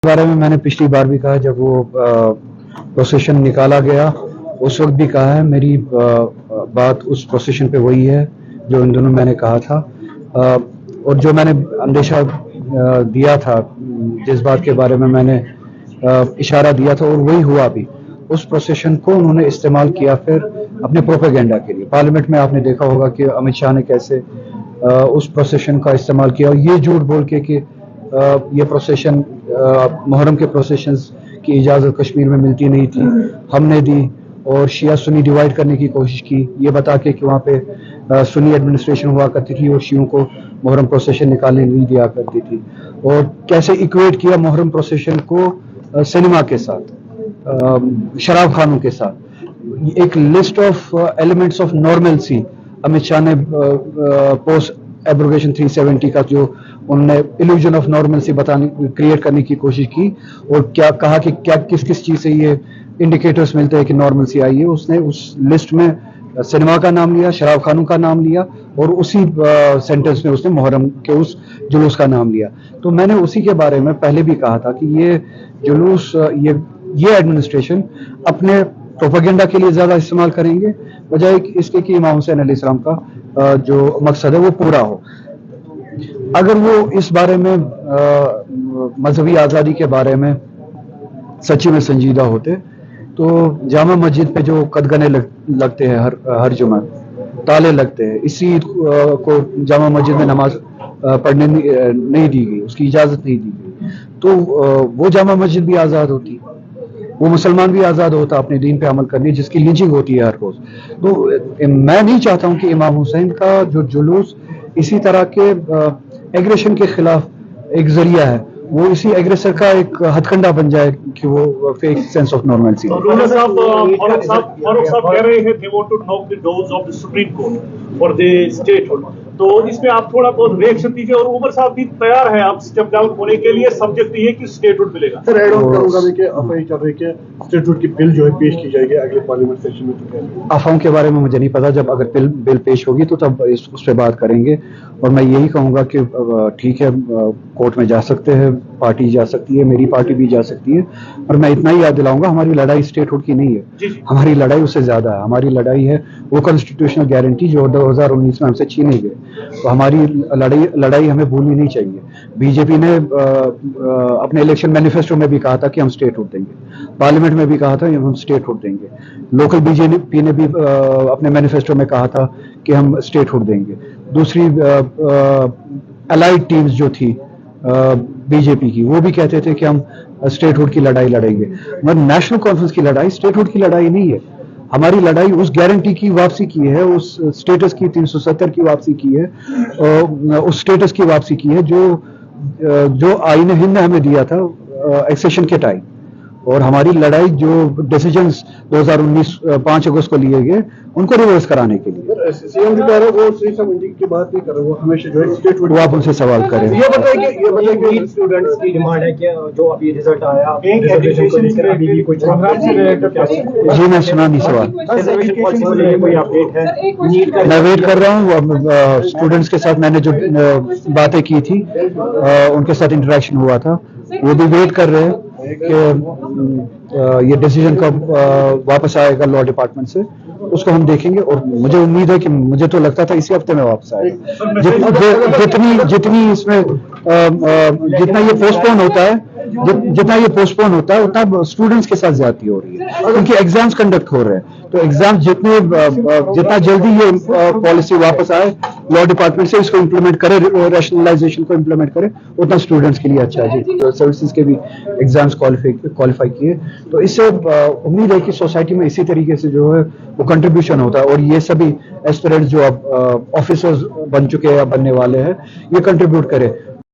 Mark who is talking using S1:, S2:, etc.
S1: बारे में मैंने पिछली बार भी कहा, जब वो प्रोसेशन निकाला गया उस वक्त भी कहा है। मेरी बात उस प्रोसेशन पे वही है जो इन दोनों मैंने कहा था, और जो मैंने अंदेशा दिया था, जिस बात के बारे में मैंने इशारा दिया था, और वही हुआ भी। उस प्रोसेशन को उन्होंने इस्तेमाल किया फिर अपने प्रोपेगेंडा के लिए। पार्लियामेंट में आपने देखा होगा कि अमित शाह ने कैसे उस प्रोसेशन का इस्तेमाल किया, और ये झूठ बोल के कि ये प्रोसेशन मुहर्रम के प्रोसेशंस की इजाज़त कश्मीर में मिलती नहीं थी, हमने दी, और शिया सुन्नी डिवाइड करने की कोशिश की, ये बता के कि वहाँ पे सुन्नी एडमिनिस्ट्रेशन हुआ करती थी और शियों को मुहर्रम प्रोसेशन निकालने नहीं दिया करती थी। और कैसे इक्वेट किया मुहर्रम प्रोसेशन को सिनेमा के साथ, शराब खानों के साथ। एक list of elements of normalcy Amit Shah ने पोस्ट एब्रोगेशन 370 का जो उन्होंने इल्यूजन ऑफ नॉर्मलसी बताने क्रिएट करने की कोशिश की, और क्या कहा कि क्या किस किस चीज़ से ये इंडिकेटर्स मिलते हैं कि नॉर्मलसी आई है। उसने उस लिस्ट में सिनेमा का नाम लिया, शराब खानों का नाम लिया, और उसी सेंटेंस में उसने मुहर्रम के उस जुलूस का नाम लिया। तो मैंने उसी के बारे में पहले भी कहा था कि ये जुलूस, ये एडमिनिस्ट्रेशन अपने प्रोपेगेंडा के लिए ज़्यादा इस्तेमाल करेंगे, बजाय इसके कि इमाम हुसैन अलैहिस्सलाम का जो मकसद है वो पूरा हो। अगर वो इस बारे में मजहबी आज़ादी के बारे में सच्ची में संजीदा होते तो जामा मस्जिद पे जो कदगने लगते हैं हर जुमा, ताले लगते हैं, इसी को जामा मस्जिद में नमाज पढ़ने नहीं दी गई, उसकी इजाज़त नहीं दी गई, तो वो जामा मस्जिद भी आज़ाद होती, वो मुसलमान भी आज़ाद होता अपने दीन पे अमल करने, जिसकी लिंचिंग होती है हर रोज़। तो मैं नहीं चाहता हूँ कि इमाम हुसैन का जो जुलूस इसी तरह के एग्रेशन के खिलाफ एक जरिया है, वो इसी एग्रेसर का एक हथकंडा बन जाए कि वो fake sense of normalcy.
S2: Farooq साहब कह रहे हैं they want to knock the doors of the Supreme Court for the statehood, तो इसमें आप थोड़ा बहुत रिएक्शन दीजिए। और उमर साहब भी तैयार हैं आप स्टेप डाउन होने के लिए, सब्जेक्ट ये कि स्टेटहुड मिलेगा।
S3: सर ऐड ऑन करूंगा मैं कि अफवाह चल रही है कि स्टेटहुड की बिल जो है पेश की जाएगी अगले पार्लियामेंट सेशन में, तो क्या
S1: अफवाहों के बारे में मुझे नहीं पता। जब अगर बिल पेश होगी तो तब उस पर बात करेंगे, और मैं यही कहूँगा कि ठीक है, कोर्ट में जा सकते हैं, पार्टी जा सकती है, मेरी पार्टी भी जा सकती है, और मैं इतना ही याद दिलाऊंगा हमारी लड़ाई स्टेटहुड की नहीं है, हमारी लड़ाई उससे ज्यादा है। हमारी लड़ाई है वो कॉन्स्टिट्यूशनल गारंटी जो 2019 में हमसे छीनी गई, तो हमारी लड़ाई हमें भूलनी नहीं चाहिए। बीजेपी ने अपने इलेक्शन मैनिफेस्टो में भी कहा था कि हम स्टेटहुड देंगे, पार्लियामेंट में भी कहा था कि हम स्टेटहुड देंगे, लोकल बीजेपी ने भी अपने मैनिफेस्टो में कहा था कि हम स्टेटहुड देंगे। दूसरी अलाइड टीम्स जो थी बीजेपी की, वो भी कहते थे कि हम स्टेटहुड की लड़ाई लड़ेंगे, मगर नेशनल कॉन्फ्रेंस की लड़ाई स्टेटहुड की लड़ाई नहीं है। हमारी लड़ाई उस गारंटी की वापसी की है, उस स्टेटस की 370 की वापसी की है, उस स्टेटस की वापसी की है जो आईन हिंद ने हमें दिया था एक्सेशन के टाइम। और हमारी लड़ाई जो डिसीजंस 2019 5 अगस्त को लिए गए उनको रिवर्स कराने के लिए।
S3: सीएम जो कह रहे हैं वो श्री समझी की बात नहीं कर रहे, वो हमेशा जो है स्टेटहुड।
S1: वो आप उनसे सवाल करें।
S3: ये बताइए कि स्टूडेंट्स की डिमांड है कि जो अभी रिजल्ट आया रिजर्वेशन को लेकर अभी भी कुछ
S1: जी मैं सुना नहीं सवाल,
S3: कोई अपडेट है?
S1: मैं वेट कर रहा हूँ। स्टूडेंट्स के साथ मैंने जो बातें की थी, उनके साथ इंटरेक्शन हुआ था, वो भी वेट कर रहे हैं कि ये डिसीजन कब वापस आएगा लॉ डिपार्टमेंट से, उसको हम देखेंगे। और मुझे उम्मीद है कि, मुझे तो लगता था इसी हफ्ते में वापस आएगा। जितनी इसमें जितना ये पोस्टपोन होता है, जितना ये पोस्टपोन होता है उतना स्टूडेंट्स के साथ ज्यादती हो रही है, क्योंकि एग्जाम्स कंडक्ट हो रहे हैं। तो एग्जाम जितना जल्दी ये पॉलिसी वापस आए लॉ डिपार्टमेंट से, इसको इम्प्लीमेंट करे, रैशनलाइजेशन को इम्प्लीमेंट करे, उतना स्टूडेंट्स के लिए अच्छा है। जी सर्विसेज के भी एग्जाम्स क्वालिफाई किए, तो इससे उम्मीद है कि सोसाइटी में इसी तरीके से जो है वो कंट्रीब्यूशन होता है, और ये सभी एस्पिरेंट्स जो अब ऑफिसर्स बन चुके हैं या बनने वाले हैं, ये कंट्रीब्यूट करे।